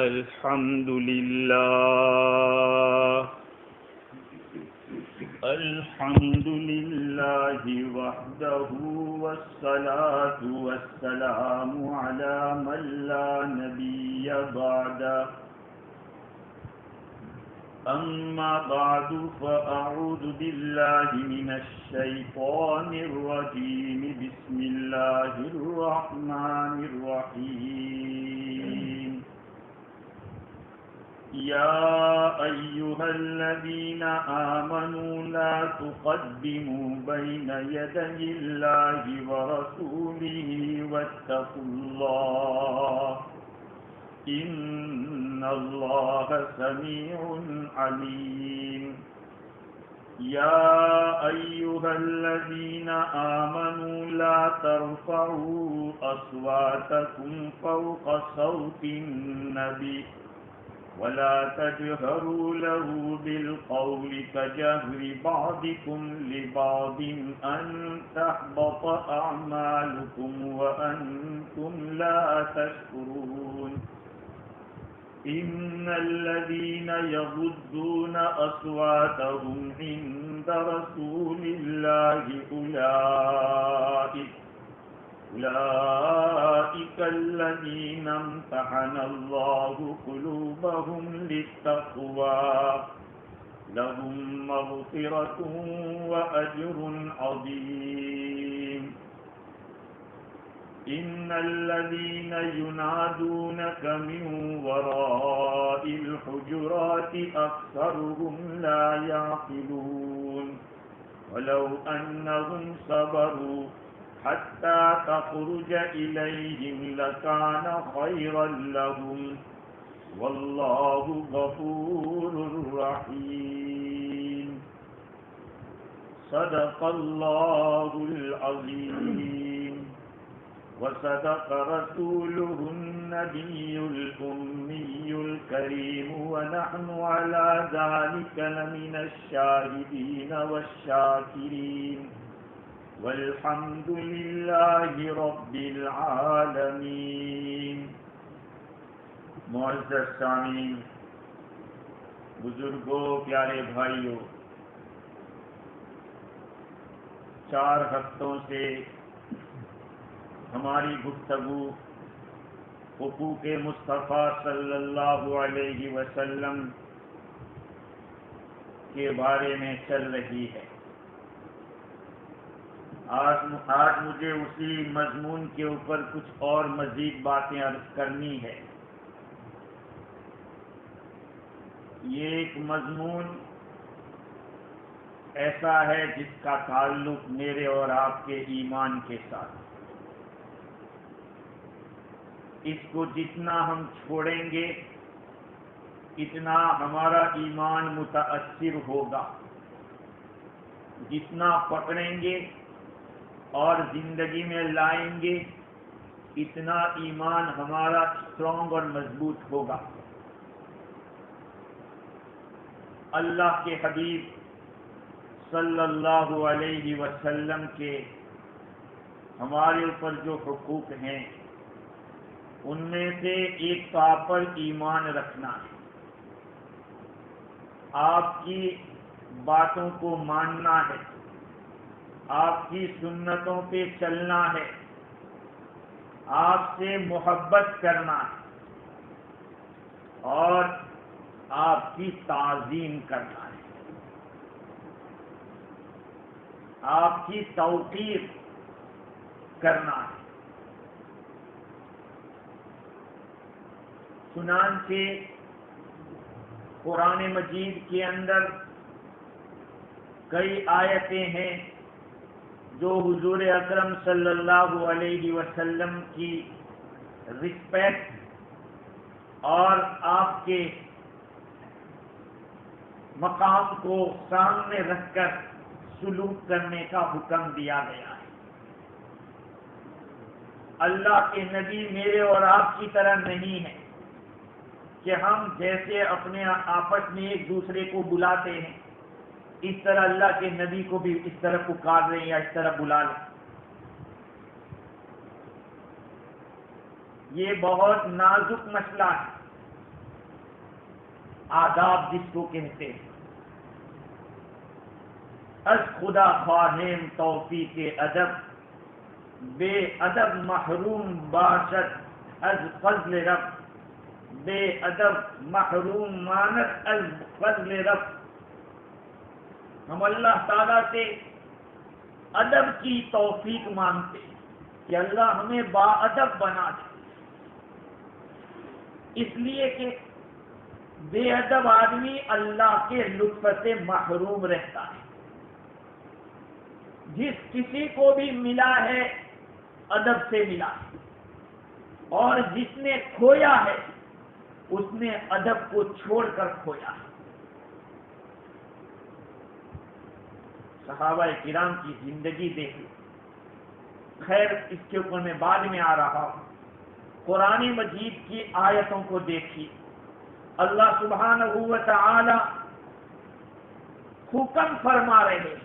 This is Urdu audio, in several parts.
الحمد لله الحمد لله وحده والصلاة والسلام على من لا نبي بعده أما بعد فأعوذ بالله من الشيطان الرجيم بسم الله الرحمن الرحيم يا أيها الذين آمنوا لا تقدموا بين يدي الله ورسوله واتقوا الله إن الله سميع عليم يا أيها الذين آمنوا لا ترفعوا أصواتكم فوق صوت النبي ولا تجهروا له بالقول كجهر بعضكم لبعض أن تحبط أعمالكم وأنتم لا تشكرون إن الذين يغضون أصواتهم عند رسول الله أولئك الذين امتحن الله قلوبهم للتقوى لهم مغفرة وأجر عظيم إن الذين ينادونك من وراء الحجرات أكثرهم لا يعقلون ولو أنهم صبروا حتى تخرج إليهم لكان خيرا لهم والله غفور رحيم صدق الله العظيم وصدق رسوله النبي الأمي الكريم ونحن على ذلك لمن الشاهدين والشاكرين والحمد لله رب العالمین۔ معزز سامعین، بزرگوں، پیارے بھائیوں، 4 ہفتوں سے ہماری گفتگو حقوق مصطفیٰ صلی اللہ علیہ وسلم کے بارے میں چل رہی ہے۔ آج مجھے اسی مضمون کے اوپر کچھ اور مزید باتیں عرض کرنی ہے۔ یہ ایک مضمون ایسا ہے جس کا تعلق میرے اور آپ کے ایمان کے ساتھ۔ اس کو جتنا ہم چھوڑیں گے اتنا ہمارا ایمان متاثر ہوگا، جتنا پکڑیں گے اور زندگی میں لائیں گے اتنا ایمان ہمارا اسٹرانگ اور مضبوط ہوگا۔ اللہ کے حبیب صلی اللہ علیہ وسلم کے ہمارے اوپر جو حقوق ہیں ان میں سے ایک تو آپ پر ایمان رکھنا ہے، آپ کی باتوں کو ماننا ہے، آپ کی سنتوں پہ چلنا ہے، آپ سے محبت کرنا ہے اور آپ کی تعظیم کرنا ہے، آپ کی توقیر کرنا ہے۔ چنانچہ قرآن مجید کے اندر کئی آیتیں ہیں جو حضور اکرم صلی اللہ علیہ وسلم کی رسپیکٹ اور آپ کے مقام کو سامنے رکھ کر سلوک کرنے کا حکم دیا گیا ہے۔ اللہ کے نبی میرے اور آپ کی طرح نہیں ہیں کہ ہم جیسے اپنے آپس میں ایک دوسرے کو بلاتے ہیں اس طرح اللہ کے نبی کو بھی اس طرح پکار لیں یا اس طرح بلا لیں۔ یہ بہت نازک مسئلہ ہے آداب جس کو کہتے ہیں، از خدا خواہیم توفیق ادب، بے ادب محروم باشد از فضل رب، بے ادب محروم ماند از فضل رب۔ ہم اللہ تعالیٰ سے ادب کی توفیق مانگتے ہیں کہ اللہ ہمیں با ادب بنا دے، اس لیے کہ بے ادب آدمی اللہ کے لطف سے محروم رہتا ہے۔ جس کسی کو بھی ملا ہے ادب سے ملا ہے، اور جس نے کھویا ہے اس نے ادب کو چھوڑ کر کھویا ہے۔ صحابہ کرام کی زندگی دیکھی، خیر اس کے اوپر میں بعد میں آ رہا ہوں۔ قرآن مجید کی آیتوں کو دیکھی، اللہ سبحانہ و تعالی حکم فرما رہے ہیں،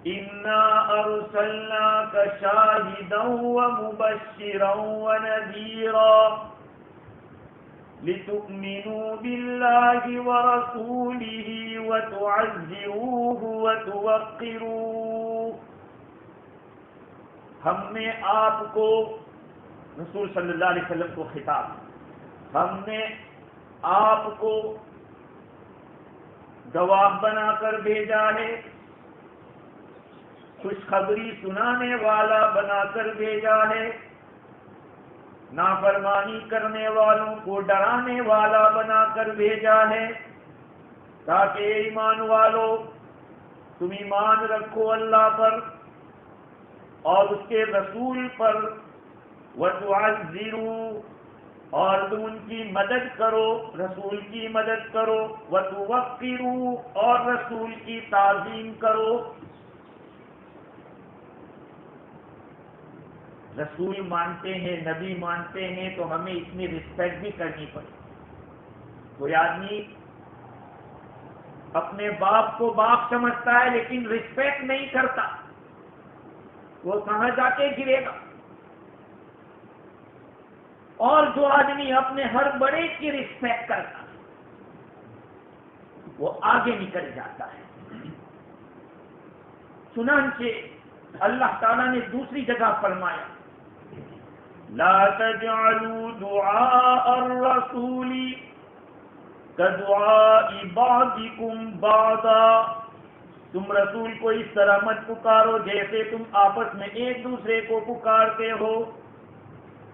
اِنَّا أَرْسَلْنَاكَ شَاهِدًا وَمُبَشِّرًا وَنَذِيرًا لِتُؤْمِنُوا بِاللَّهِ وَرَسُولِهِ وَتُعَزِّرُوهُ وَتُوَقِّرُوهُ۔ ہم نے آپ کو، رسول صلی اللہ علیہ وسلم کو خطاب، ہم نے آپ کو گواہ بنا کر بھیجا ہے، خوشخبری سنانے والا بنا کر بھیجا ہے، نافرمانی کرنے والوں کو ڈرانے والا بنا کر بھیجا ہے، تاکہ ایمان والو تم ایمان رکھو اللہ پر اور اس کے رسول پر، وَتُعَزِّرُوا، اور تم ان کی مدد کرو، رسول کی مدد کرو، وَتُوَقِّرُوا، اور رسول کی تعظیم کرو۔ رسول مانتے ہیں، نبی مانتے ہیں تو ہمیں اس میں رسپیکٹ بھی کرنی پڑے۔ کوئی آدمی اپنے باپ کو باپ سمجھتا ہے لیکن رسپیکٹ نہیں کرتا، وہ کہاں جا کے گرے گا؟ اور جو آدمی اپنے ہر بڑے کی رسپیکٹ کرتا ہے وہ آگے نکل جاتا ہے۔ چنانچہ اللہ تعالیٰ نے دوسری جگہ فرمایا، لا تجعلوا دعاء الرسول كدعاء بعضكم بعضا، تم رسول کو اس طرح مت پکارو جیسے تم آپس میں ایک دوسرے کو پکارتے ہو۔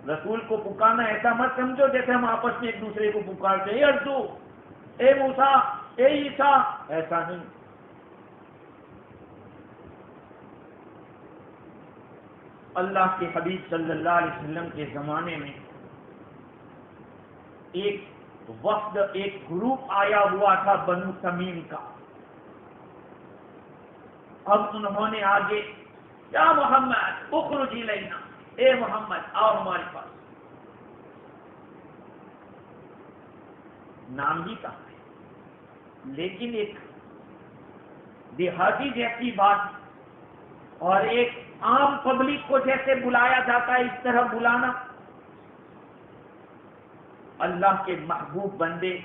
رسول کو پکارنا ایسا مت سمجھو جیسے ہم آپس میں ایک دوسرے کو پکارتے ہیں، اے ارجو، اے موسیٰ، اے عیسیٰ، ایسا نہیں۔ اللہ کے حبیب صلی اللہ علیہ وسلم کے زمانے میں ایک وفد، ایک گروپ آیا ہوا تھا بنو تمیم کا۔ اب انہوں نے آگے، یا محمد اخرج الینا، اے محمد آؤ ہمارے پاس۔ نام ہی کا ہے لیکن ایک دیہاتی جیسی بات، اور ایک عام پبلک کو جیسے بلایا جاتا ہے اس طرح بلانا۔ اللہ کے محبوب بندے،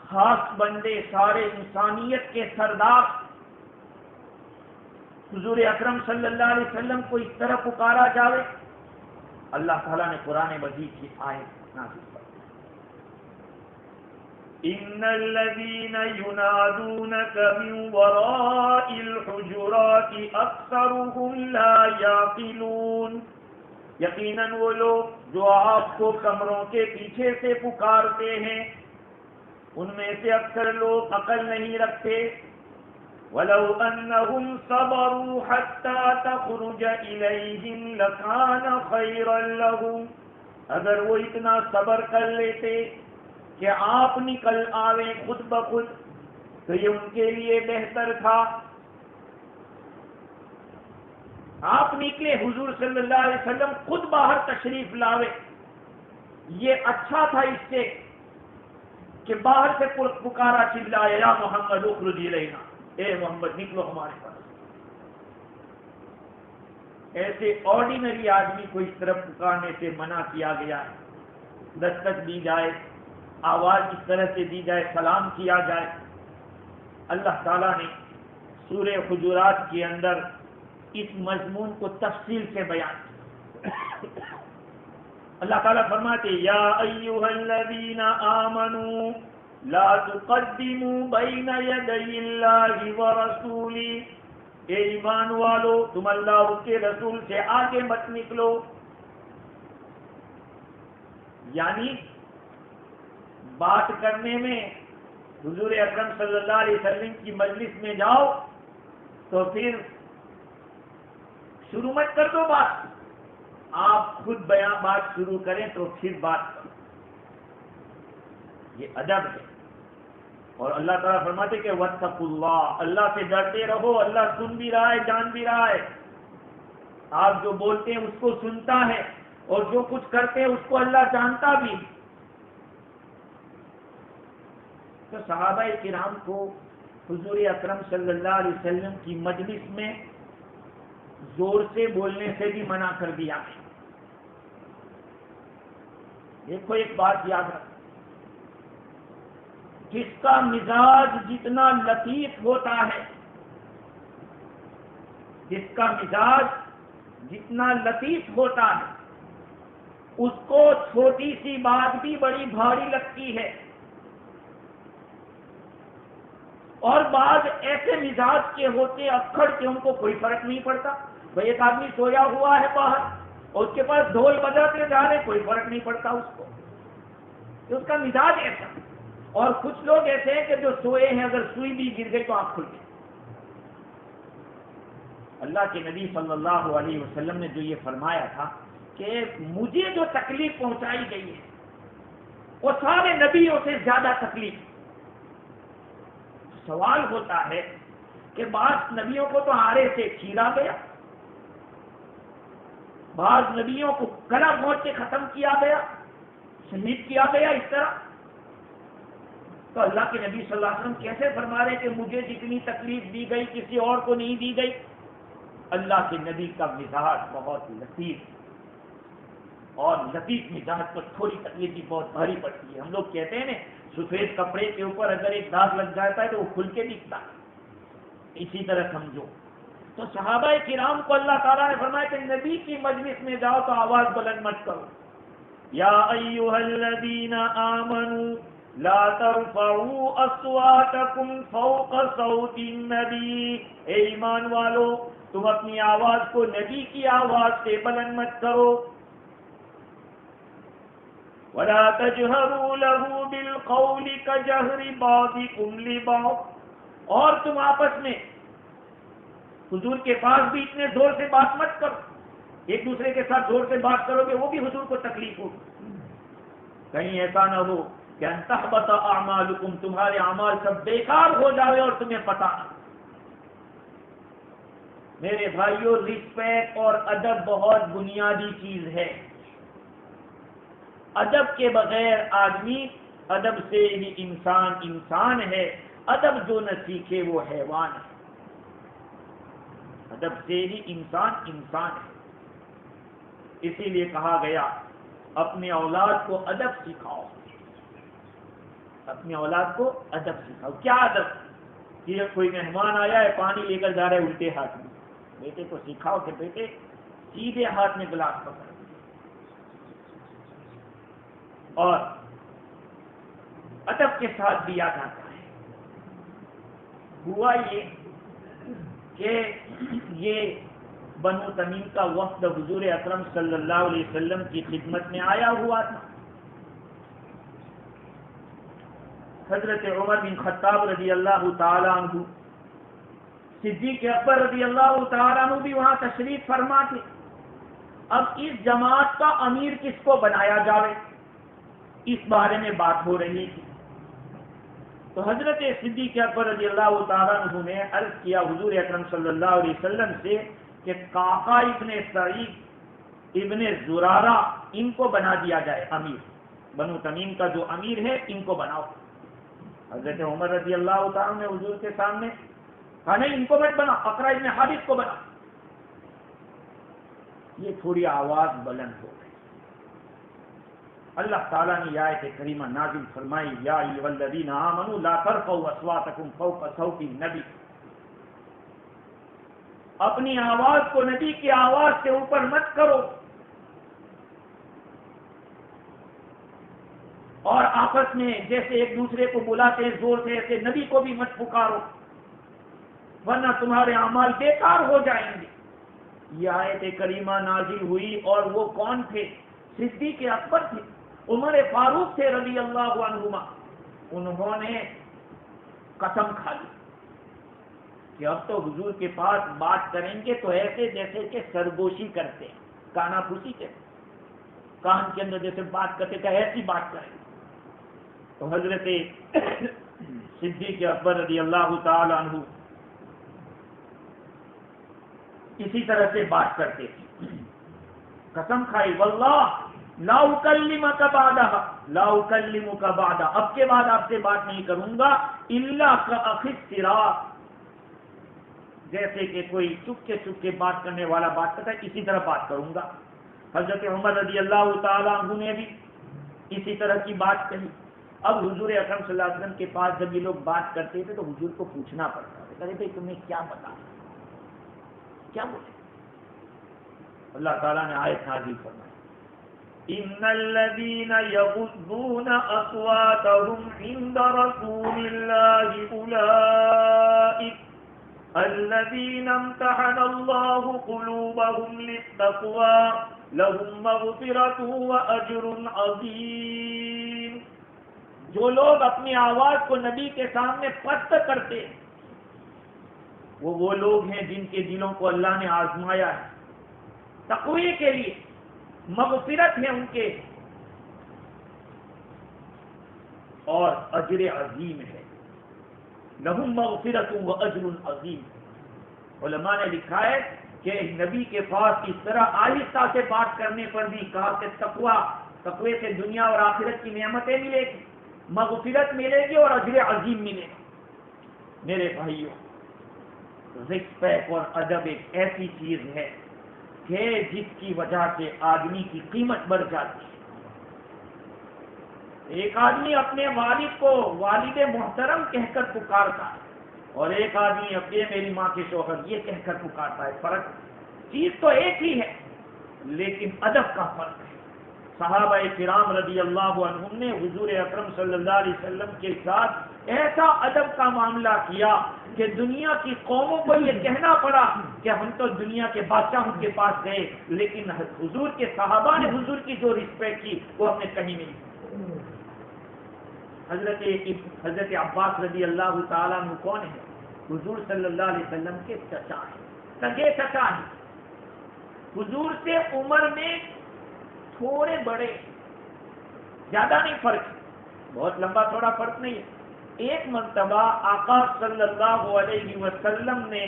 خاص بندے، سارے انسانیت کے سردار حضور اکرم صلی اللہ علیہ وسلم کو اس طرح پکارا جاوے۔ اللہ تعالیٰ نے قرآن مجید کی آیت نازل کی، ان الذين ينادونك من وراء الحجرات اكثرهم لا يعقلون، یقیناً وہ لوگ جو آپ کو کمروں کے پیچھے سے پکارتے ہیں ان میں سے اکثر لوگ عقل نہیں رکھتے۔ وَلَوْ أَنَّهُمْ صَبَرُوا حَتَّى تَخْرُجَ إِلَيْهِمْ لَكَانَ خَيْرًا لَهُمْ، اگر وہ اتنا صبر کر لیتے کہ آپ نکل آویں خود بخود تو یہ ان کے لیے بہتر تھا۔ آپ نکلے، حضور صلی اللہ علیہ وسلم خود باہر تشریف لاوے، یہ اچھا تھا اس سے کہ باہر سے پکارا چلایا، یا محمد اخرج الینا، اے محمد نکلو ہمارے پاس۔ ایسے آرڈینری آدمی کو اس طرف پکارنے سے منع کیا گیا ہے۔ دستک دی جائے آواز اس طرح سے دی جائے، سلام کیا جائے۔ اللہ تعالیٰ نے سورہ حجرات کے اندر اس مضمون کو تفصیل سے بیان کیا۔ اللہ تعالیٰ فرماتے یا ایھا الذین آمنوا لا تقدموا بین یدی اللہ ورسولہ، اے ایمان والو تم اللہ اور اس کے رسول سے آگے مت نکلو۔ یعنی بات کرنے میں حضور اکرم صلی اللہ علیہ وسلم کی مجلس میں جاؤ تو پھر شروع مت کر دو بات، آپ خود بیان بات شروع کریں تو پھر بات کرو، یہ ادب ہے۔ اور اللہ تعالیٰ فرماتے کہ واتقوا اللہ، اللہ سے ڈرتے رہو، اللہ سن بھی رہا ہے، جان بھی رہا ہے، آپ جو بولتے ہیں اس کو سنتا ہے اور جو کچھ کرتے ہیں اس کو اللہ جانتا بھی۔ تو صحابہ کرام کو حضور اکرم صلی اللہ علیہ وسلم کی مجلس میں زور سے بولنے سے بھی منع کر دیا۔ دیکھو ایک بات یاد رکھو، جس کا مزاج جتنا لطیف ہوتا ہے، جس کا مزاج جتنا لطیف ہوتا ہے، اس کو چھوٹی سی بات بھی بڑی بھاری لگتی ہے۔ اور بعض ایسے مزاج کے ہوتے اکھڑ کے ان کو کوئی فرق نہیں پڑتا، بھائی ایک آدمی سویا ہوا ہے باہر اور اس کے پاس ڈھول بجاتے جا رہے، کوئی فرق نہیں پڑتا اس کو، تو اس کا مزاج ایسا۔ اور کچھ لوگ ایسے ہیں کہ جو سوئے ہیں اگر سوئی بھی گر گئی تو آنکھ کھل گئی۔ اللہ کے نبی صلی اللہ علیہ وسلم نے جو یہ فرمایا تھا کہ مجھے جو تکلیف پہنچائی گئی ہے وہ سارے نبیوں سے زیادہ تکلیف۔ سوال ہوتا ہے کہ بعض نبیوں کو تو آرے سے چیرا گیا، بعض نبیوں کو گلا گھونٹ کے ختم کیا گیا، شہید کیا گیا، اس طرح۔ تو اللہ کے نبی صلی اللہ علیہ وسلم کیسے فرما رہے کہ مجھے جتنی تکلیف دی گئی کسی اور کو نہیں دی گئی؟ اللہ کے نبی کا مزاج بہت لطیف، اور لطیف مزاج کو تھوڑی تکلیف بھی بہت بھاری پڑتی ہے۔ ہم لوگ کہتے ہیں نا سفید کپڑے کے اوپر اگر ایک داغ لگ جاتا ہے تو وہ کھل کے دکھتا ہے، اسی طرح سمجھو۔ تو صحابہ کرام کو اللہ تعالیٰ نے فرمایا کہ نبی کی مجلس میں جاؤ تو آواز بلند مت کرو۔ یا ایھا الذین آمنوا لا ترفعوا اصواتکم فوق صوت النبی، اے ایمان والو تم اپنی آواز کو نبی کی آواز سے بلند مت کرو۔ وَلَا تَجْهَرُوا لَهُ بِالْقَوْلِ كَجَهْرِ بَعْضِكُمْ لِبَعْضٍ، اور تم آپس میں حضور کے پاس بھی اتنے زور سے بات مت کرو، ایک دوسرے کے ساتھ زور سے بات کرو گے وہ بھی حضور کو تکلیف ہوگی۔ کہیں ایسا نہ ہو کہ ان تحبط اعمالکم، تمہارے اعمال سب بیکار ہو جائے اور تمہیں پتہ نہ۔ میرے بھائیوں، رسپیکٹ اور ادب بہت بنیادی چیز ہے۔ ادب کے بغیر آدمی، ادب سے ہی انسان انسان ہے، ادب جو نہ سیکھے وہ حیوان ہے۔ ادب سے ہی انسان انسان ہے، اسی لیے کہا گیا اپنے اولاد کو ادب سکھاؤ، اپنی اولاد کو ادب سکھاؤ۔ کیا ادب؟ کہ کوئی مہمان آیا ہے پانی لے کر جا رہا ہے الٹے ہاتھ میں، بیٹے کو سکھاؤ کہ بیٹے سیدھے ہاتھ میں گلاس پکڑ، اور ادب کے ساتھ دیا جاتا ہے۔ ہوا یہ کہ یہ بنو تمیم کا وفد حضور اکرم صلی اللہ علیہ وسلم کی خدمت میں آیا ہوا تھا۔ حضرت عمر بن خطاب رضی اللہ تعالی عنہ، صدیق اکبر رضی اللہ تعالی عنہ بھی وہاں تشریف فرما تھے۔ اب اس جماعت کا امیر کس کو بنایا جائے، اس بارے میں بات ہو رہی تھی۔ تو حضرت صدیق اکبر رضی اللہ تعالیٰ عنہ نے عرض کیا حضور اکرم صلی اللہ علیہ وسلم سے کہ قعقاع ابن سعید ابن زرارہ ان کو بنا دیا جائے امیر، بنو تمیم کا جو امیر ہے ان کو بناؤ۔ حضرت عمر رضی اللہ تعالیٰ نے حضور کے سامنے کہا نہیں ان کو مت بنا، اقرع ابن حابس کو بنا۔ یہ تھوڑی آواز بلند ہو گئی۔ اللہ تعالیٰ نے یہ آیت کریمہ نازل فرمائی، یا ایھا الذین آمنوا لا ترفعوا اصواتکم فوق صوت النبی، اپنی آواز کو نبی کی آواز سے اوپر مت کرو، اور آپس میں جیسے ایک دوسرے کو بلاتے ہیں زور سے، ایسے نبی کو بھی مت پکارو ورنہ تمہارے اعمال بیکار ہو جائیں گے۔ یہ آیت کریمہ نازل ہوئی اور وہ کون تھے؟ صدیق اکبر تھے، عمر فاروق تھے رضی اللہ عنہما۔ انہوں نے قسم کھا لی کہ اب تو حضور کے پاس بات کریں گے تو ایسے جیسے کہ سرگوشی کرتے ہیں، کانا پھوسی کے کان کے اندر جیسے بات کرتے کہ ایسی بات کریں۔ تو حضرت صدیق اکبر رضی اللہ تعالی عنہ اسی طرح سے بات کرتے تھے، قسم کھائی واللہ لا اکلمک بعدہ، لا اکلمک بعدہ، اب کے بعد آپ سے بات نہیں کروں گا، الا کاخی الصراط، جیسے کہ کوئی چپکے چپکے بات کرنے والا بات کرتا ہے اسی طرح بات کروں گا۔ حضرت عمر رضی اللہ تعالیٰ عنہ نے بھی اسی طرح کی بات کہی۔ اب حضور اکرم صلی اللہ علیہ وسلم کے پاس جب یہ لوگ بات کرتے تھے تو حضور کو پوچھنا پڑتا تھا، کہتے بھائی تمہیں کیا پتا، کیا بولے؟ اللہ تعالیٰ نے آیت نازل فرمائی، ان الذين يغضون اصواتهم عند رسول الله اولئك الذين امتحن الله قلوبهم للتقوى لهم مغفرة واجر عظيم۔ جو لوگ اپنی آواز کو نبی کے سامنے پست کرتے وہ لوگ ہیں جن کے دلوں کو اللہ نے آزمایا ہے، تقوی کے لیے مغفرت ہے ان کے اور اجر عظیم ہے، لہم مغفرت و اجر عظیم۔ علماء نے لکھا ہے کہ نبی کے پاس اس طرح آہستہ سے بات کرنے پر بھی کہا کہ تقوی سے دنیا اور آخرت کی نعمتیں ملے گی، مغفرت ملے گی اور اجر عظیم ملے گا۔ میرے بھائیوں، رسپیکٹ اور ادب ایک ایسی چیز ہے کہ جس کی وجہ سے آدمی کی قیمت بڑھ جاتی ہے۔ ایک آدمی اپنے والد کو والد محترم کہہ کر پکارتا ہے اور ایک آدمی اپنے میری ماں کے شوہر یہ کہہ کر پکارتا ہے، فرق چیز تو ایک ہی ہے لیکن ادب کا فرق ہے۔ صحابہ کرام رضی اللہ عنہم نے حضور اکرم صلی اللہ علیہ وسلم کے ساتھ ایسا ادب کا معاملہ کیا کہ دنیا کی قوموں کو یہ کہنا پڑا کہ ہم تو دنیا کے بادشاہوں کے پاس گئے لیکن حضور کے صحابہ نے حضور کی جو رسپیکٹ کی وہ ہم نے کہیں نہیں۔ حضرت عباس رضی اللہ تعالیٰ عنہ کون ہے؟ حضور صلی اللہ علیہ وسلم کے چچا ہیں، سگے چچا ہیں، حضور سے عمر میں تھوڑے بڑے، زیادہ نہیں فرق، بہت لمبا تھوڑا فرق نہیں ہے۔ ایک مرتبہ آقا صلی اللہ علیہ وسلم نے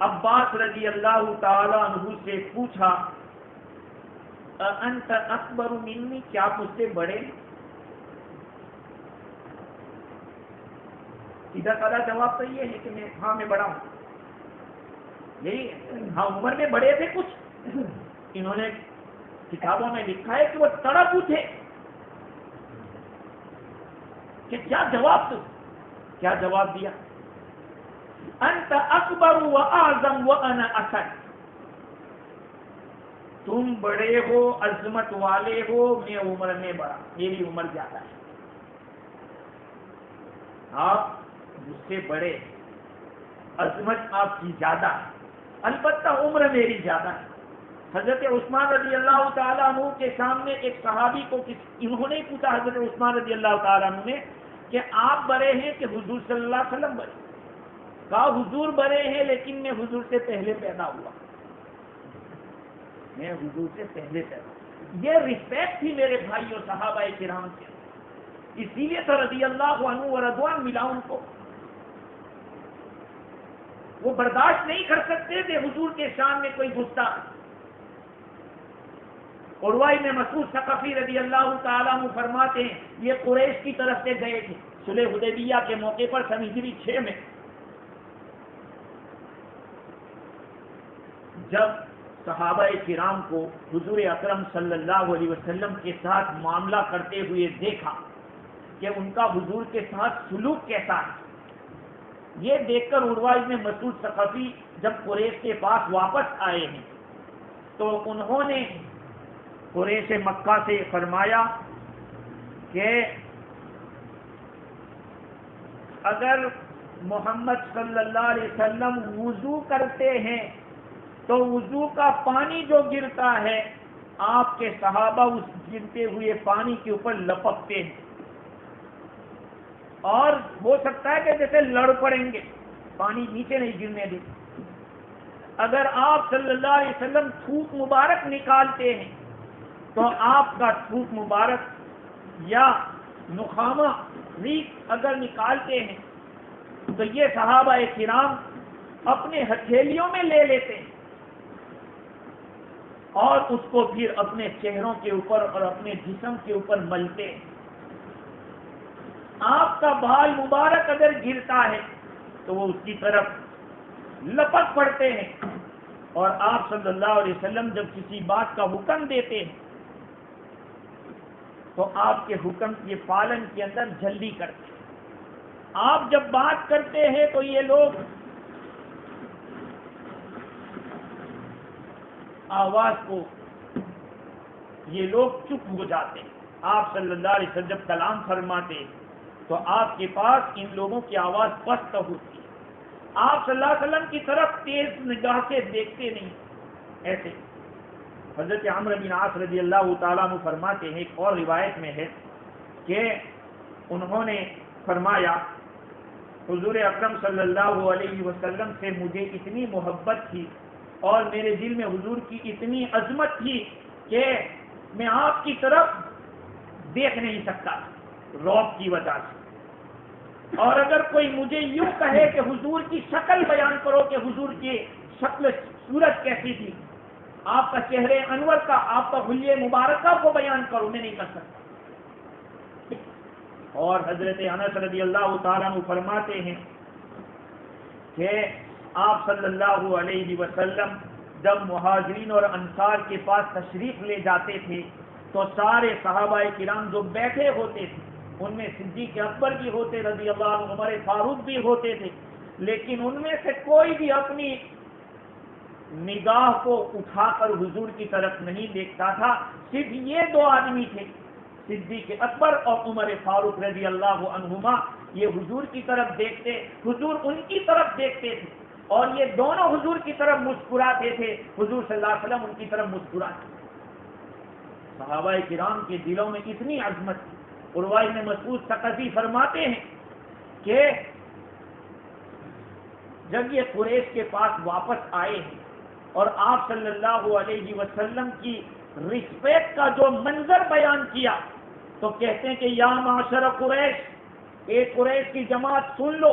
عباس رضی اللہ تعالی عنہ سے پوچھا انت اکبر منی، کیا آپ مجھ سے بڑے؟ سیدھا سادہ جواب تو یہ ہے کہ میں بڑا ہوں، یہی ہاں عمر میں بڑے تھے کچھ۔ انہوں نے کتابوں میں لکھا ہے کہ وہ تڑپ اٹھے کہ کیا جواب دیا؟ انت اکبر و اعظم وانا اسد، تم بڑے ہو، عظمت والے ہو، میں عمر میں بڑا، میری عمر زیادہ ہے، آپ مجھ سے بڑے، عظمت آپ کی زیادہ ہے، البتہ عمر میری زیادہ ہے۔ حضرت عثمان رضی اللہ تعالیٰ عنہ کے سامنے ایک صحابی کو انہوں نے پوچھا، حضرت عثمان رضی اللہ تعالیٰ عنہ نے، کہ آپ بڑے ہیں کہ حضور صلی اللہ علیہ وسلم بڑے؟ کہا حضور بڑے ہیں لیکن میں حضور سے پہلے پیدا ہوا، میں حضور سے پہلے پیدا ہوا۔ یہ رسپیکٹ تھی میرے بھائیوں صحابہ کرام سے، اسی لیے تو رضی اللہ عنہ و رضوان ملا ان کو۔ وہ برداشت نہیں کر سکتے تھے حضور کے شان میں کوئی گستاخ۔ عروہ بن مسعود ثقفی رضی اللہ تعالیٰ عنہ فرماتے ہیں یہ قریش کی طرف سے گئے تھے صلح حدیبیہ کے موقع پر سن ہجری 6 میں، جب صحابہ کرام کو حضور اکرم صلی اللہ علیہ وسلم کے ساتھ معاملہ کرتے ہوئے دیکھا کہ ان کا حضور کے ساتھ سلوک کیسا ہے، یہ دیکھ کر عروہ بن مسعود ثقفی جب قریش کے پاس واپس آئے ہیں تو انہوں نے قریش مکہ سے فرمایا کہ اگر محمد صلی اللہ علیہ وسلم وضو کرتے ہیں تو وضو کا پانی جو گرتا ہے آپ کے صحابہ اس گرتے ہوئے پانی کے اوپر لپکتے ہیں اور ہو سکتا ہے کہ جیسے لڑ پڑیں گے، پانی نیچے نہیں گرنے دیں۔ اگر آپ صلی اللہ علیہ وسلم تھوک مبارک نکالتے ہیں تو آپ کا تھوک مبارک یا نخامہ ریت اگر نکالتے ہیں تو یہ صحابہ کرام اپنے ہتھیلیوں میں لے لیتے ہیں اور اس کو پھر اپنے چہروں کے اوپر اور اپنے جسم کے اوپر ملتے ہیں۔ آپ کا بال مبارک اگر گرتا ہے تو وہ اس کی طرف لپک پڑتے ہیں، اور آپ صلی اللہ علیہ وسلم جب کسی بات کا حکم دیتے ہیں تو آپ کے حکم کے پالن کے اندر جلدی کرتے ہیں۔ آپ جب بات کرتے ہیں تو یہ لوگ آواز کو چپ ہو جاتے ہیں۔ آپ صلی اللہ علیہ وسلم جب کلام فرماتے تو آپ کے پاس ان لوگوں کی آواز پست ہوتی ہے، آپ صلی اللہ علیہ وسلم کی طرف تیز نگاہ سے دیکھتے نہیں۔ ایسے حضرت عمرو بن عاص رضی اللہ تعالیٰ عنہ فرماتے ہیں، ایک اور روایت میں ہے کہ انہوں نے فرمایا حضور اکرم صلی اللہ علیہ وسلم سے مجھے اتنی محبت تھی اور میرے دل میں حضور کی اتنی عظمت تھی کہ میں آپ کی طرف دیکھ نہیں سکتا رعب کی وجہ سے، اور اگر کوئی مجھے یوں کہے کہ حضور کی شکل بیان کرو کہ حضور کی شکل صورت کیسی تھی، آپ کا چہرے انور کا، آپ کا حلیہ مبارکہ کو بیان کرو، میں نہیں کر سکتا۔ اور حضرت انس رضی اللہ تعالیٰ عنہ فرماتے ہیں کہ آپ صلی اللہ علیہ وسلم جب مہاجرین اور انصار کے پاس تشریف لے جاتے تھے تو سارے صحابہ کرام جو بیٹھے ہوتے تھے ان میں صدیق اکبر بھی ہوتے رضی اللہ عنہ، عمر فاروق بھی ہوتے تھے، لیکن ان میں سے کوئی بھی اپنی نگاہ کو اٹھا کر حضور کی طرف نہیں دیکھتا تھا، صرف یہ دو آدمی تھے صدیق اکبر اور عمر فاروق رضی اللہ عنہما، یہ حضور کی طرف دیکھتے، حضور ان کی طرف دیکھتے تھے، اور یہ دونوں حضور کی طرف مسکراتے تھے، حضور صلی اللہ علیہ وسلم ان کی طرف مسکراتے تھے۔ صحابہ کرام کے دلوں میں اتنی عظمت تھی۔ عروہ بن مسعود ثقفی فرماتے ہیں کہ جب یہ قریش کے پاس واپس آئے ہیں اور آپ صلی اللہ علیہ وسلم کی رسپیکٹ کا جو منظر بیان کیا تو کہتے ہیں کہ یا معاشر قریش، اے قریش کی جماعت سن لو،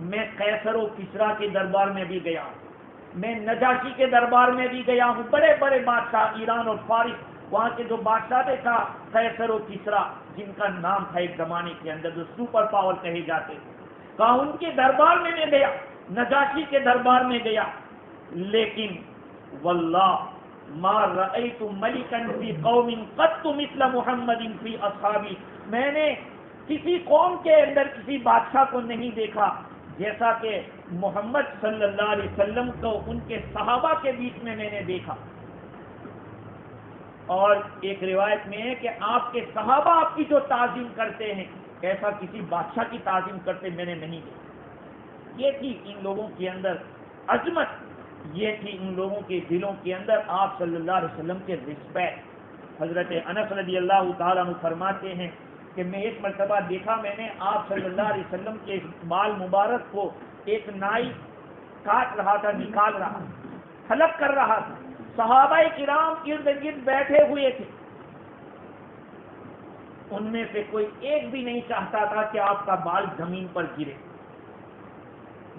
میں قیصر و کسریٰ کے دربار میں بھی گیا ہوں، میں نجاشی کے دربار میں بھی گیا ہوں، بڑے بڑے بادشاہ ایران اور فارس، وہاں کے جو بادشاہ تھے تھا قیصر و کسریٰ، جن کا نام تھا ایک زمانے کے اندر جو سپر پاور کہے جاتے تھے، کہا ان کے دربار میں میں گیا، نجاشی کے دربار میں گیا، لیکن واللہ ما رأیت ملکا فی قوم قط مثل محمد فی اصحابی، میں نے کسی قوم کے اندر کسی بادشاہ کو نہیں دیکھا جیسا کہ محمد صلی اللہ علیہ وسلم کو ان کے صحابہ کے بیچ میں نے دیکھا۔ اور ایک روایت میں ہے کہ آپ کے صحابہ آپ کی جو تعظیم کرتے ہیں ایسا کسی بادشاہ کی تعظیم کرتے میں نے نہیں دیکھا۔ یہ تھی ان لوگوں کے اندر عظمت، یہ تھی ان لوگوں کے دلوں کے اندر آپ صلی اللہ علیہ وسلم کے رسپیکٹ۔ حضرت انس رضی اللہ تعالیٰ عنہ فرماتے ہیں کہ میں ایک مرتبہ دیکھا، میں نے آپ صلی اللہ علیہ وسلم کے بال مبارک کو ایک نائی کاٹ رہا تھا، نکال رہا تھا، حلق کر رہا تھا، صحابہ کرام ارد گرد بیٹھے ہوئے تھے، ان میں سے کوئی ایک بھی نہیں چاہتا تھا کہ آپ کا بال زمین پر گرے۔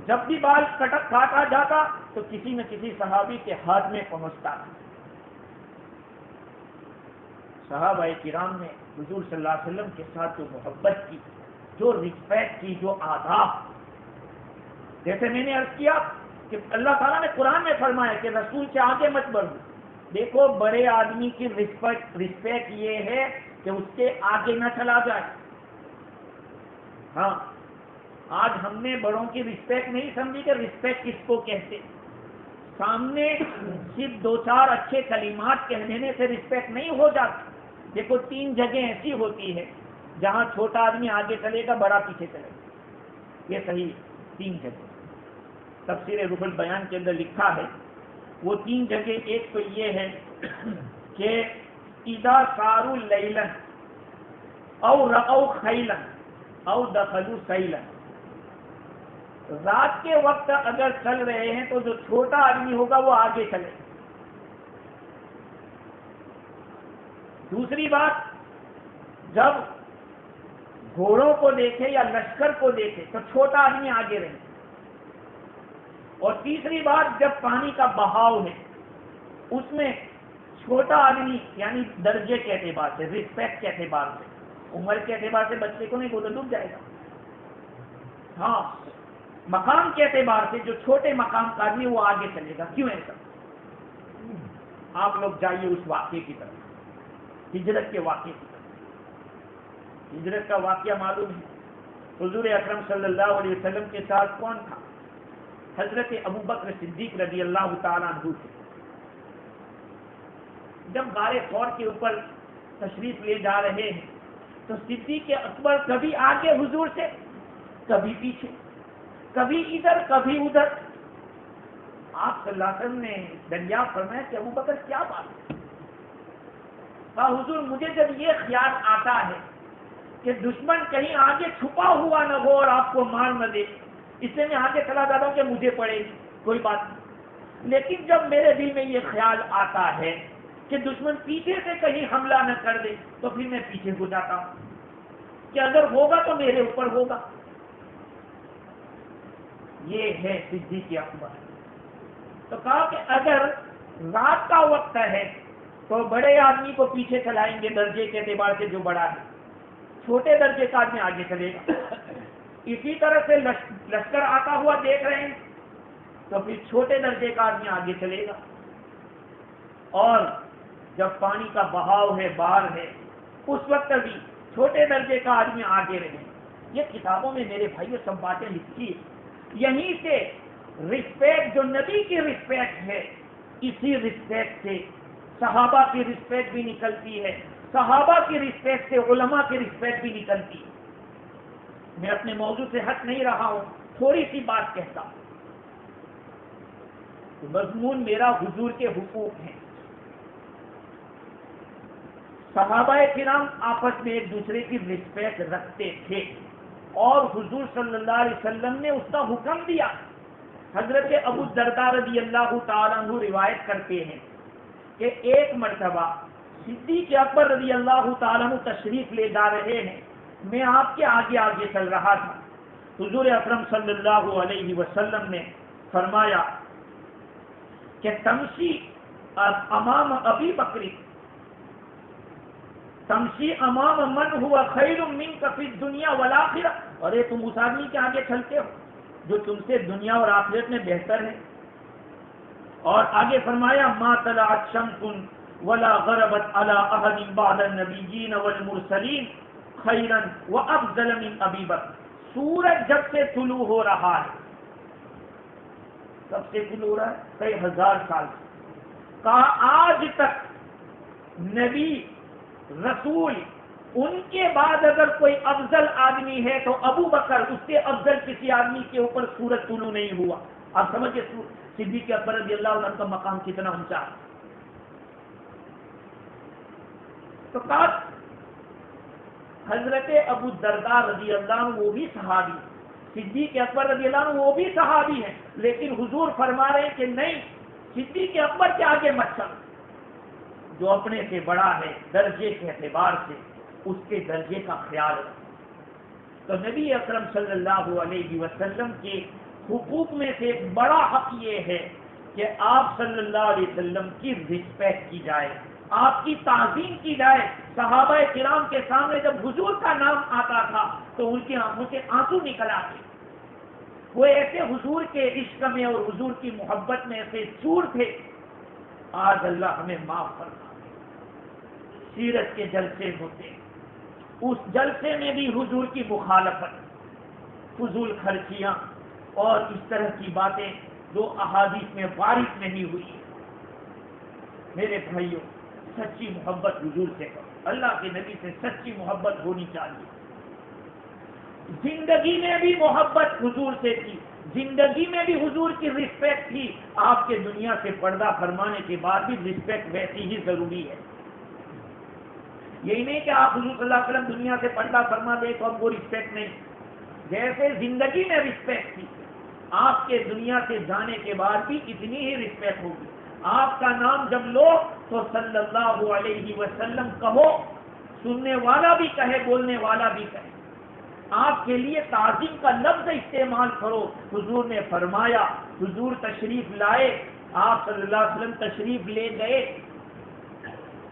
جب بھی بال کاٹا جاتا تو کسی نہ کسی صحابی کے ہاتھ میں پہنچتا تھا۔ صحابہ کرام نے حضور صلی اللہ علیہ وسلم کے ساتھ جو محبت کی، جو رسپیکٹ کی، جو آداب، جیسے میں نے عرض کیا کہ اللہ تعالیٰ نے قرآن میں فرمایا کہ رسول سے آگے مت بڑھو، دیکھو بڑے آدمی کی رسپیکٹ یہ ہے کہ اس کے آگے نہ چلا جائے. ہاں آج ہم نے بڑوں کی رسپیکٹ نہیں سمجھی کہ رسپیکٹ کس کو کہتے. سامنے صرف 2-4 اچھے کلمات کہنے سے رسپیکٹ نہیں ہو جاتی. دیکھو 3 جگہیں ایسی ہوتی ہے جہاں چھوٹا آدمی آگے چلے گا بڑا پیچھے چلے گا. یہ صحیح 3 جگہ تفسیر روح البیان کے اندر لکھا ہے. وہ 3 جگہ ایک تو یہ ہے کہ اذا ساروا لیلا او رأوا خیلا او دخلوا سیلا. رات کے وقت اگر چل رہے ہیں تو جو چھوٹا آدمی ہوگا وہ آگے چلے. دوسری بات جب گھوڑوں کو دیکھے یا لشکر کو دیکھے تو چھوٹا آدمی آگے رہے. اور تیسری بات جب پانی کا بہاؤ ہے اس میں چھوٹا آدمی یعنی درجے کے اعتبار سے رسپیکٹ کے اعتبار سے عمر کے اعتبار سے بچے کو نہیں وہ تو ڈوب جائے گا. ہاں مقام کے اعتبار سے جو چھوٹے مقام کا آدمی وہ آگے چلے گا. کیوں ایسا؟ آپ لوگ جائیے اس واقعے کی طرف، ہجرت کے واقعے کی طرف. ہجرت کا واقعہ معلوم ہے. حضور اکرم صلی اللہ علیہ وسلم کے ساتھ کون تھا؟ حضرت ابوبکر صدیق رضی اللہ تعالیٰ عنہ تھے. جب غار ثور کے اوپر تشریف لے جا رہے ہیں تو صدیق اکبر کبھی آگے حضور سے کبھی پیچھے، کبھی ادھر کبھی ادھر. آپ صلی اللہ علیہ وسلم نے دریافت فرمایا کہ ابوبکر کیا بات ہے؟ کہا حضور مجھے جب یہ خیال آتا ہے کہ دشمن کہیں آگے چھپا ہوا نہ ہو اور آپ کو مار نہ دے اس لیے میں آگے چلا جاتا ہوں کہ مجھے پڑے گی، کوئی بات نہیں. لیکن جب میرے دل میں یہ خیال آتا ہے کہ دشمن پیچھے سے کہیں حملہ نہ کر دے تو پھر میں پیچھے ہو جاتا ہوں کہ اگر ہوگا تو میرے اوپر ہوگا. یہ ہے صدیق اکبر. تو کہا کہ اگر رات کا وقت ہے تو بڑے آدمی کو پیچھے چلائیں گے درجے کے اعتبار سے جو بڑا ہے، چھوٹے درجے کا آدمی آگے چلے گا. اسی طرح سے لشکر آتا ہوا دیکھ رہے ہیں تو پھر چھوٹے درجے کا آدمی آگے چلے گا. اور جب پانی کا بہاؤ ہے بار ہے اس وقت بھی چھوٹے درجے کا آدمی آگے رہے. یہ کتابوں میں میرے بھائیوں سب باتیں لکھی ہے. یہیں سے رسپیکٹ جو نبی کی رسپیکٹ ہے اسی رسپیکٹ سے صحابہ کی رسپیکٹ بھی نکلتی ہے، صحابہ کی رسپیکٹ سے علماء کی رسپیکٹ بھی نکلتی ہے. میں اپنے موضوع سے ہٹ نہیں رہا ہوں، تھوڑی سی بات کہتا ہوں. مضمون میرا حضور کے حقوق ہیں. صحابہ کرام آپس میں ایک دوسرے کی رسپیکٹ رکھتے تھے اور حضور صلی اللہ علیہ وسلم نے اس کا حکم دیا. حضرت ابو الدرداء رضی اللہ تعالیٰ عنہ روایت کرتے ہیں کہ ایک مرتبہ صدیق اکبر رضی اللہ تعالیٰ عنہ تشریف لے جا رہے ہیں، میں آپ کے آگے آگے چل رہا تھا. حضور اکرم صلی اللہ علیہ وسلم نے فرمایا کہ تمشی امام ابی بکر تمشی امام من ہوا خیر منک فی الدنیا والآخرہ. ارے تم اس آدمی کے آگے چلتے ہو جو تم سے دنیا اور آخرت میں بہتر ہے. اور آگے فرمایا ما طلعت شمس ولا غربت على احد بعد النبیین والمرسلین خیرا وافضل من ابی بکر. سورج جب سے طلوع ہو رہا ہے، کب سے طلوع ہو رہا ہے؟ کئی ہزار سال سے. کہا آج تک نبی رسول ان کے بعد اگر کوئی افضل آدمی ہے تو ابو بکر، اس سے افضل کسی آدمی کے اوپر سورج طلوع نہیں ہوا. آپ سمجھے صدیق اکبر رضی اللہ عنہ کا مقام کتنا اونچا ہے. تو کہا حضرت ابو الدرداء رضی اللہ عنہ وہ بھی صحابی، صدیق اکبر رضی اللہ عنہ وہ بھی صحابی ہیں، لیکن حضور فرما رہے ہیں کہ نہیں، صدیق اکبر کے آگے مت چلو. جو اپنے سے بڑا ہے درجے کے اعتبار سے اس کے درجے کا خیال رکھو. تو نبی اکرم صلی اللہ علیہ وسلم کے حقوق میں سے ایک بڑا حق یہ ہے کہ آپ صلی اللہ علیہ وسلم کی رسپیکٹ کی جائے، آپ کی تعظیم کی جائے. صحابہ کرام کے سامنے جب حضور کا نام آتا تھا تو ان کی آنکھوں سے آنسو نکل آتے. وہ ایسے حضور کے عشق میں اور حضور کی محبت میں ایسے چور تھے آج اللہ ہمیں معاف کرنا. سیرت کے جلسے ہوتے ہیں، اس جلسے میں بھی حضور کی مخالفت، فضول خرچیاں اور اس طرح کی باتیں جو احادیث میں وارد نہیں ہوئی. میرے بھائیوں، سچی محبت حضور سے کرو، اللہ کے نبی سے سچی محبت ہونی چاہیے. زندگی میں بھی محبت حضور سے تھی، زندگی میں بھی حضور کی رسپیکٹ تھی. آپ کے دنیا سے پردہ فرمانے کے بعد بھی رسپیکٹ ویسی ہی ضروری ہے. یہی نہیں کہ آپ حضور صلی اللہ علیہ وسلم دنیا سے پردہ فرما دے تو اب وہ رسپیکٹ نہیں. جیسے زندگی میں رسپیکٹ تھی، آپ کے دنیا سے جانے کے بعد بھی اتنی ہی رسپیکٹ ہوگی. آپ کا نام جب لو تو صلی اللہ علیہ وسلم کہو، سننے والا بھی کہے، بولنے والا بھی کہے. آپ کے لیے تعظیم کا لفظ استعمال کرو. حضور نے فرمایا، حضور تشریف لائے، آپ صلی اللہ علیہ وسلم تشریف لے گئے.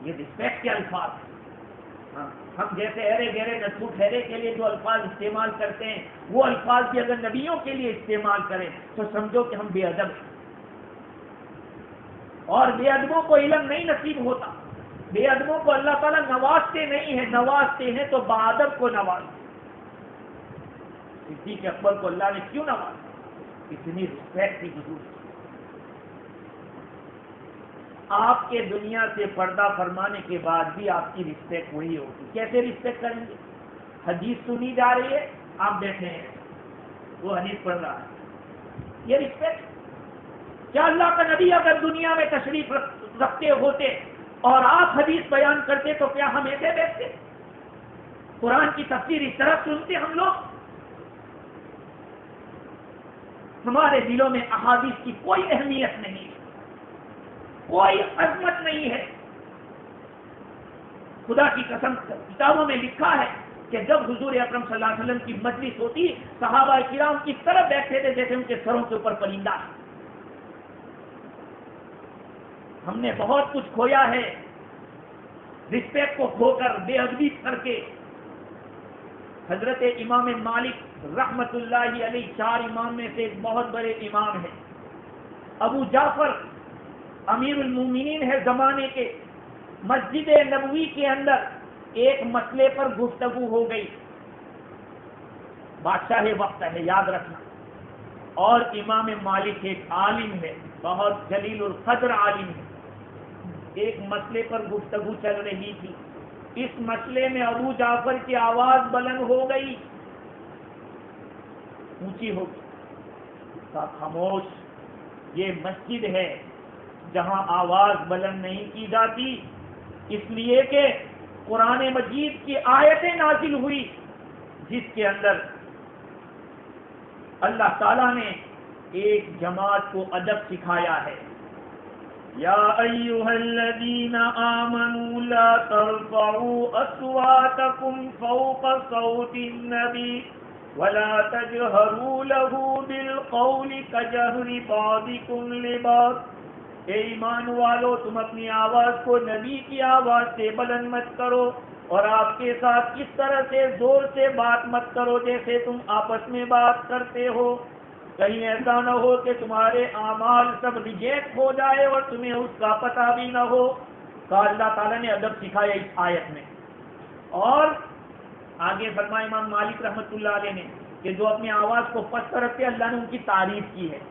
یہ رسپیکٹ کے الفاظ ہیں. ہم جیسے ارے گہرے نسو ٹھہرے کے لیے جو الفاظ استعمال کرتے ہیں، وہ الفاظ بھی اگر نبیوں کے لیے استعمال کریں تو سمجھو کہ ہم بے ادب ہیں. اور بے ادبوں کو علم نہیں نصیب ہوتا. بے ادبوں کو اللہ تعالیٰ نوازتے نہیں ہیں، نوازتے ہیں تو بادب کو نوازتے. صدیق اکبر کو اللہ نے کیوں نوازا؟ اتنی رسپیکٹ تھی حضور. آپ کے دنیا سے پردہ فرمانے کے بعد بھی آپ کی رسپیکٹ وہی ہوگی. کیسے رسپیکٹ کریں گے؟ حدیث سنی جا رہی ہے، آپ بیٹھے ہیں، وہ حدیث پڑھ رہا ہے، یہ رسپیکٹ. کیا اللہ کا نبی اگر دنیا میں تشریف رکھتے ہوتے اور آپ حدیث بیان کرتے تو کیا ہم ایسے بیٹھتے؟ قرآن کی تفسیر اس طرح سنتے ہم لوگ؟ ہمارے دلوں میں احادیث کی کوئی اہمیت نہیں ہے، کوئی عظمت نہیں ہے. خدا کی قسم، کتابوں میں لکھا ہے کہ جب حضور اکرم صلی اللہ علیہ وسلم کی مجلس ہوتی، صحابہ کرام اس طرح بیٹھتے تھے جیسے ان کے سروں کے اوپر پرندہ ہے. ہم نے بہت کچھ کھویا ہے، رسپیکٹ کو کھو کر، بے ادبی کر کے. حضرت امام مالک رحمت اللہ علیہ 4 امام میں سے ایک بہت بڑے امام ہیں. ابو جعفر امیر المومنین ہے زمانے کے. مسجد نبوی کے اندر ایک مسئلے پر گفتگو ہو گئی. بادشاہ وقت ہے، یاد رکھنا. اور امام مالک ایک عالم ہے، بہت جلیل القدر عالم ہے. ایک مسئلے پر گفتگو چل رہی تھی. اس مسئلے میں ابو جعفر کی آواز بلند ہو گئی، اونچی ہو گئی. کہا خاموش، یہ مسجد ہے جہاں آواز بلند نہیں کی جاتی، اس لیے کہ قرآن مجید کی آیتیں نازل ہوئی جس کے اندر اللہ تعالیٰ نے ایک جماعت کو ادب سکھایا ہے. یا ایھا الذین آمنوا لا ترفعوا اصواتکم فوق صوت النبی ولا تجهروا له بالقول كجهر بعضكم لبعض. اے ایمان والو، تم اپنی آواز کو نبی کی آواز سے بلند مت کرو اور آپ کے ساتھ اس طرح سے زور سے بات مت کرو جیسے تم آپس میں بات کرتے ہو. کہیں ایسا نہ ہو کہ تمہارے اعمال سب ریجیکٹ ہو جائے اور تمہیں اس کا پتہ بھی نہ ہو. کہا اللہ تعالیٰ نے ادب سکھایا اس آیت میں. اور آگے فرمایا امام مالک رحمت اللہ علیہ نے کہ جو اپنی آواز کو پست رکھتے اللہ نے ان کی تعریف کی ہے.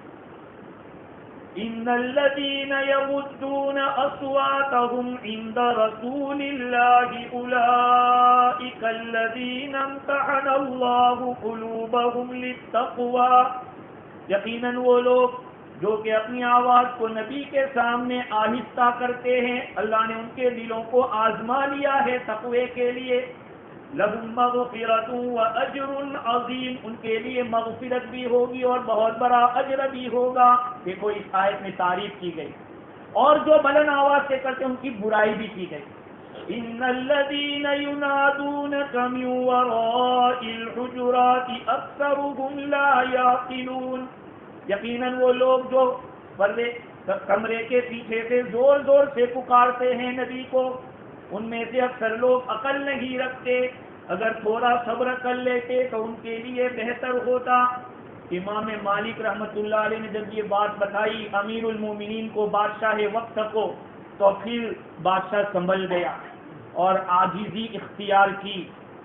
ان الذين يغضون اصواتهم عند رسول الله اولئك الذين امتحن الله قلوبهم للتقوى. یقیناً وہ لوگ جو کہ اپنی آواز کو نبی کے سامنے آہستہ کرتے ہیں، اللہ نے ان کے دلوں کو آزما لیا ہے تقوی کے لیے. لہم مغفرۃ واجر عظیم، ان کے لیے مغفرت بھی ہوگی اور بہت بڑا اجر بھی ہوگا. دیکھو اس آیت میں تعریف کی گئی. اور جو بلند آواز سے کرتے ان کی برائی بھی کی گئی. ان الذين ينادونك من وراء الحجرات اكثرهم لا يعقلون. یقیناً وہ لوگ جو پردے کمرے کے پیچھے سے زور زور سے پکارتے ہیں نبی کو، ان میں سے اکثر لوگ عقل نہیں رکھتے. اگر تھوڑا صبر کر لیتے تو ان کے لیے بہتر ہوتا. امام مالک رحمۃ اللہ علیہ نے جب یہ بات بتائی امیر المومنین کو، بادشاہ وقت کو، تو پھر بادشاہ سنبھل گیا اور عاجزی اختیار کی۔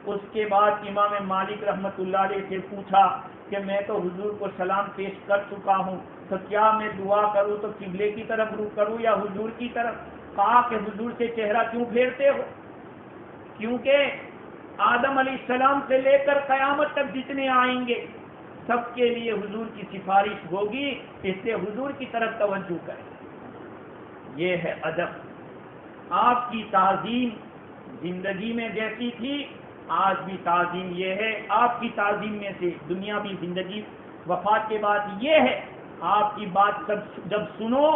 اس کے بعد امام مالک رحمۃ اللہ علیہ سے پوچھا کہ میں تو حضور کو سلام پیش کر چکا ہوں، تو کیا میں دعا کروں تو قبلے کی طرف رخ کروں یا حضور کی طرف؟ کہا کہ حضور سے چہرہ کیوں پھیرتے ہو؟ کیونکہ آدم علیہ السلام سے لے کر قیامت تک جتنے آئیں گے سب کے لیے حضور کی سفارش ہوگی، اس سے حضور کی طرف توجہ کریں۔ یہ ہے ادب۔ آپ کی تعظیم زندگی میں جیسی تھی آج بھی تعظیم یہ ہے، آپ کی تعظیم میں سے دنیاوی زندگی وفات کے بعد یہ ہے، آپ کی بات جب سنو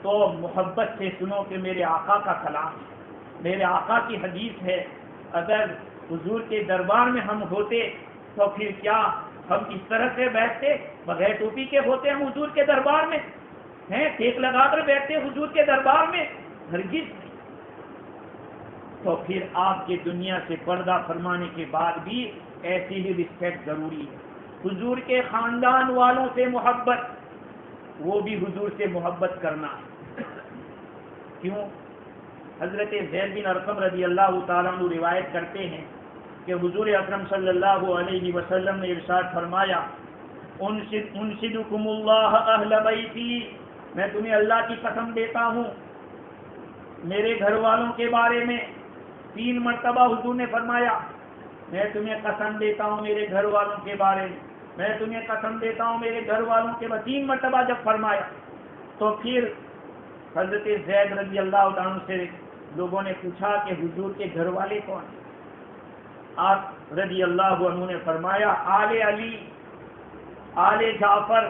تو محبت سے سنو کہ میرے آقا کا کلام ہے، میرے آقا کی حدیث ہے۔ اگر حضور کے دربار میں ہم ہوتے تو پھر کیا ہم اس طرح سے بیٹھتے؟ بغیر ٹوپی کے ہوتے ہم حضور کے دربار میں ہیں؟ ٹیک لگا کر بیٹھتے حضور کے دربار میں؟ ہرگز نہیں۔ تو پھر آپ کے دنیا سے پردہ فرمانے کے بعد بھی ایسی ہی رسپیکٹ ضروری ہے۔ حضور کے خاندان والوں سے محبت، وہ بھی حضور سے محبت کرنا ہے۔ کیوں؟ حضرت زید بن ارقم رضی اللہ تعالیٰ عنہ روایت کرتے ہیں کہ حضور اکرم صلی اللہ علیہ وسلم نے ارشاد فرمایا انشدکم اللہ اہل بیتی، میں تمہیں اللہ کی قسم دیتا ہوں میرے گھر والوں کے بارے میں 3 مرتبہ حضور نے فرمایا میں تمہیں قسم دیتا ہوں میرے گھر والوں کے بارے میں تمہیں قسم دیتا ہوں میرے گھر والوں کے بارے 3 مرتبہ جب فرمایا تو پھر حضرت زید رضی اللہ عنہ سے لوگوں نے پوچھا کہ حضور کے گھر والے کون ہیں؟ آپ رضی اللہ عنہ نے فرمایا آل علی، آل جعفر،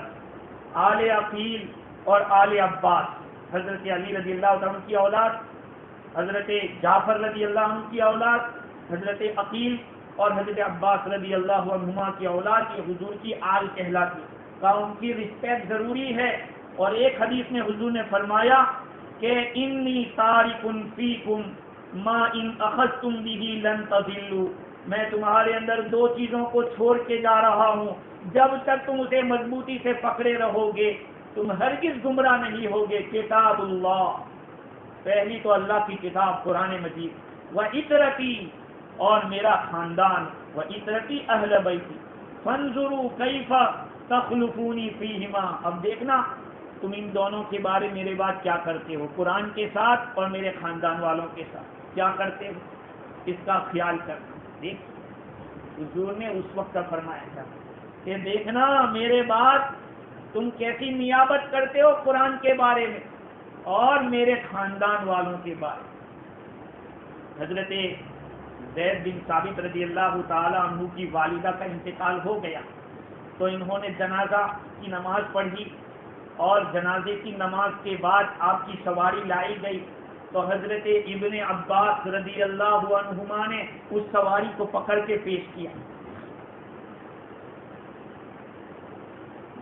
آل عقیل اور آل عباس۔ حضرت علی رضی اللہ عنہ کی اولاد، حضرت جعفر رضی اللہ عنہ کی اولاد، حضرت عقیل اور حضرت عباس رضی اللہ عنہما کی اولاد، یہ حضور کی آل کہلاتی ہے۔ ان کی رسپیکٹ ضروری ہے۔ اور ایک حدیث میں حضور نے فرمایا کہ انی تارک فیکم ما ان اخذتم به لن تضلوا، میں تمہارے اندر 2 چیزوں کو چھوڑ کے جا رہا ہوں، جب تک تم اسے مضبوطی سے پکڑے رہو گے تم ہرگز گمراہ نہیں ہوگے۔ کتاب اللہ، پہلی تو اللہ کی کتاب قرآن مجید، وعطرتی، اور میرا خاندان، وعطرتی اہل بیتی، فانظروا کیف تخلفونی فیہما، اب دیکھنا تم ان دونوں کے بارے میرے بعد کیا کرتے ہو، قرآن کے ساتھ اور میرے خاندان والوں کے ساتھ کیا کرتے ہو، اس کا خیال کرنا۔ دیکھ حضور نے اس وقت کا فرمایا تھا کہ دیکھنا میرے بعد تم کیسی نیابت کرتے ہو قرآن کے بارے میں اور میرے خاندان والوں کے بارے میں۔ حضرت زید بن ثابت رضی اللہ تعالی عنہ کی والدہ کا انتقال ہو گیا تو انہوں نے جنازہ کی نماز پڑھی، اور جنازے کی نماز کے بعد آپ کی سواری لائی گئی تو حضرت ابن عباس رضی اللہ عنہما نے اس سواری کو پکڑ کے پیش کیا۔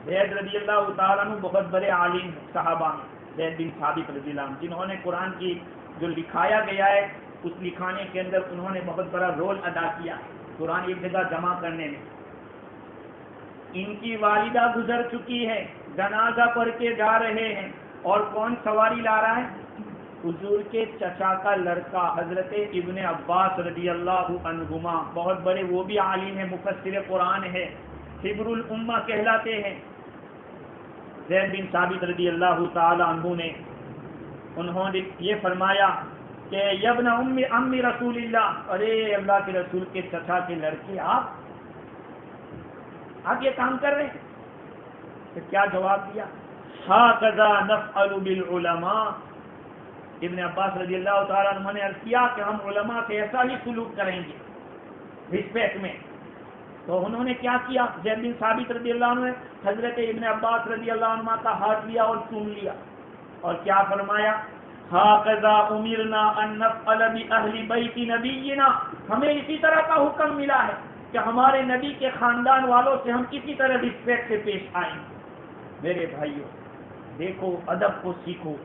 زید رضی اللہ تعالیٰ عنہ بہت بڑے عالم صحابہ ہیں، زید بن ثابت رضی اللہ عنہ، جنہوں نے قرآن کی جو لکھایا گیا ہے اس لکھانے کے اندر انہوں نے بہت بڑا رول ادا کیا قرآن ایک جگہ جمع کرنے میں۔ ان کی والدہ گزر چکی ہے، جنازہ پڑھ کے جا رہے ہیں، اور کون سواری لا رہا ہے؟ حضور کے چچا کا لڑکا حضرت ابن عباس رضی اللہ عنہما، بہت بڑے وہ بھی عالم ہیں، مفسر قرآن ہے، حبر الامہ کہلاتے ہیں۔ زید بن ثابت رضی اللہ تعالی عنہ نے انہوں نے یہ فرمایا کہ یبن ام رسول اللہ، ارے اللہ کے رسول کے چچا کے لڑکے آپ یہ کام کر رہے ہیں؟ تو کیا جواب دیا؟ ہاکذا نفعل بالعلماء، ابن عباس رضی اللہ تعالیٰ عنہ نے عرض کیا کہ ہم علماء سے ایسا ہی سلوک کریں گے رسپیکٹ میں۔ تو انہوں نے کیا کیا؟ زید بن ثابت رضی اللہ عنہ نے حضرت ابن عباس رضی اللہ عنہ کا ہاتھ لیا اور چوم لیا، اور کیا فرمایا؟ ہاکذا امرنا ان نفعل باہل بیت نبینا، ہمیں اسی طرح کا حکم ملا ہے کہ ہمارے نبی کے خاندان والوں سے ہم کسی طرح رسپیکٹ سے پیش آئیں۔ میرے بھائیوں دیکھو ادب کو سیکھو،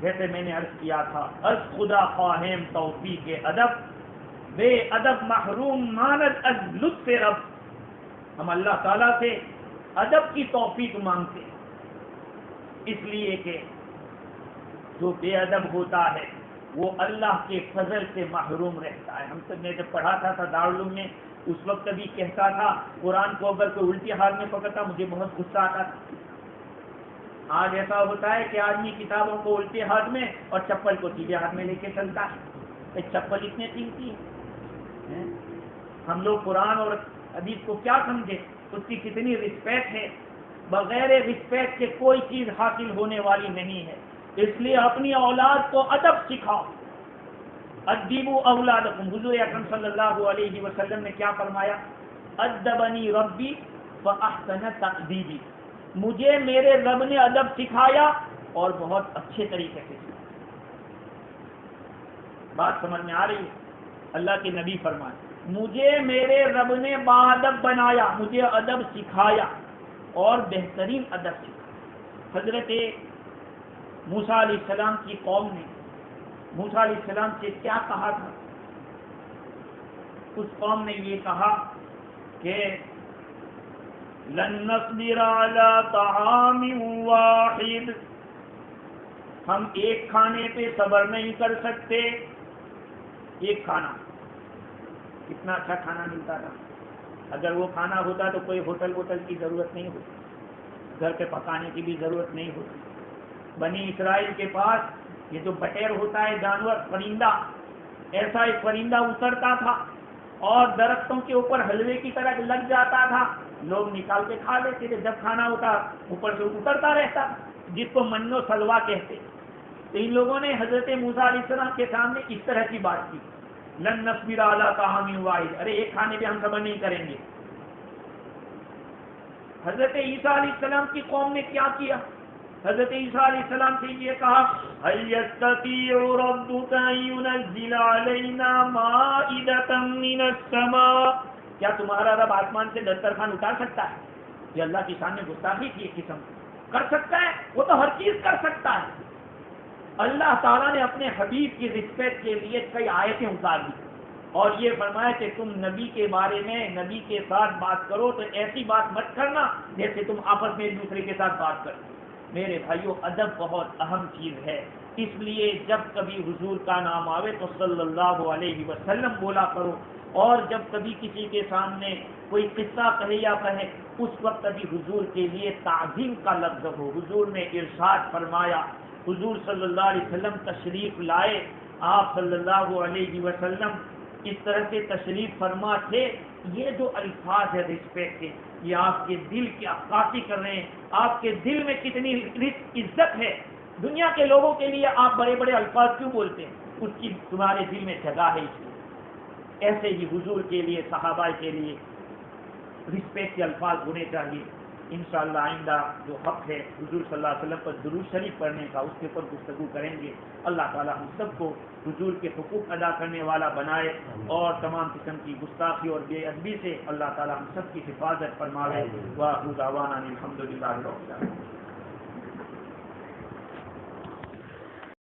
جیسے میں نے عرض کیا تھا از خدا خواہم توفیق ادب، بے ادب محروم ماند از لطف رب۔ ہم اللہ تعالیٰ سے ادب کی توفیق مانگتے ہیں، اس لیے کہ جو بے ادب ہوتا ہے وہ اللہ کے فضل سے محروم رہتا ہے۔ ہم سب نے جب پڑھاتا تھا دارالعلوم میں، اس وقت بھی کہتا تھا قرآن کو اگر کوئی الٹی ہاتھ میں پکڑتا مجھے بہت غصہ آتا تھا۔ آج ایسا ہوتا ہے کہ آدمی کتابوں کو الٹے ہاتھ میں اور چپل کو سیدھے ہاتھ میں لے کے چلتا ہے۔ چپل اتنے قیمتی ہے، ہم لوگ قرآن اور حدیث کو کیا سمجھے، اس کی کتنی رسپیکٹ ہے۔ بغیر رسپیکٹ کے کوئی چیز حاصل ہونے والی نہیں ہے، اس لیے اپنی اولاد کو ادب سکھاؤ۔ ادبوا اولادکم، حضور اکرم صلی اللہ علیہ وسلم نے کیا فرمایا؟ ادبنی ربی فاحسن تأدیبی، مجھے میرے رب نے ادب سکھایا اور بہت اچھے طریقے سے سکھایا۔ بات سمجھ میں آ رہی ہے؟ اللہ کے نبی فرمائے مجھے میرے رب نے باادب بنایا، مجھے ادب سکھایا اور بہترین ادب سکھایا۔ حضرت موسیٰ علیہ السلام کی قوم نے موسیٰ علیہ السلام سے کیا کہا تھا؟ اس قوم نے یہ کہا کہ لن نصبر علی طعام واحد، ہم ایک کھانے پہ صبر نہیں کر سکتے۔ ایک کھانا، کتنا اچھا کھانا ملتا تھا، اگر وہ کھانا ہوتا تو کوئی ہوٹل کی ضرورت نہیں ہوتی، گھر پہ پکانے کی بھی ضرورت نہیں ہوتی۔ بنی اسرائیل کے پاس یہ جو بٹیر ہوتا ہے جانور، پرندہ، ایسا ایک پرندہ اترتا تھا اور درختوں کے اوپر حلوے کی طرح لگ جاتا تھا، لوگ نکال کے کھا لیتے تھے۔ جب کھانا ہوتا اوپر سے اترتا رہتا، جس کو من و سلوا کہتے۔ تو ان لوگوں نے حضرت موسیٰ علیہ السلام کے سامنے اس طرح کی بات کی، لن نصبر علی طعام واحد، ارے ایک کھانے پہ ہم صبر نہیں کریں گے۔ حضرت عیسیٰ علیہ السلام کی قوم نے کیا کیا؟ حضرت عیسیٰ علیہ السلام سے یہ کہا هل يستطيع ربك ان ينزل علينا مائدة من السماء، کیا تمہارا رب آسمان سے دسترخوان اتار سکتا ہے؟ یہ اللہ کی شان میں گستاخی کی ایک قسم کر سکتا ہے، وہ تو ہر چیز کر سکتا ہے۔ اللہ تعالیٰ نے اپنے حبیب کی رسپیکٹ کے لیے کئی آیتیں اتار دی اور یہ فرمایا کہ تم نبی کے بارے میں نبی کے ساتھ بات کرو تو ایسی بات مت کرنا جیسے تم آپس میں ایک دوسرے کے ساتھ بات کرو۔ میرے بھائیو، ادب بہت اہم چیز ہے، اس لیے جب کبھی حضور کا نام آوے تو صلی اللہ علیہ وسلم بولا کرو، اور جب کبھی کسی کے سامنے کوئی قصہ کہے یا کہے اس وقت کبھی حضور کے لیے تعظیم کا لفظ ہو۔ حضور نے ارشاد فرمایا، حضور صلی اللہ علیہ وسلم تشریف لائے، آپ صلی اللہ علیہ وسلم اس طرح سے تشریف فرما تھے، یہ جو الفاظ ہے رسپیکٹ کے، یہ آپ کے دل کی عکاسی کر رہے ہیں، آپ کے دل میں کتنی عزت ہے۔ دنیا کے لوگوں کے لیے آپ بڑے بڑے الفاظ کیوں بولتے ہیں؟ اس کی تمہارے دل میں جگہ ہے اس کی۔ ایسے ہی حضور کے لیے، صحابہ کے لیے رسپیکٹ کے الفاظ ہونے چاہیے۔ انشاءاللہ آئندہ جو حق ہے حضور صلی اللہ علیہ وسلم پر درود شریف پڑھنے کا، اس کے اوپر گفتگو کریں گے۔ اللہ تعالیٰ ہم سب کو حضور کے حقوق ادا کرنے والا بنائے اور تمام قسم کی گستاخی اور بے ادبی سے اللہ تعالیٰ ہم سب کی حفاظت فرمائے۔ وآخر دعوانا الحمدللہ رب العالمین۔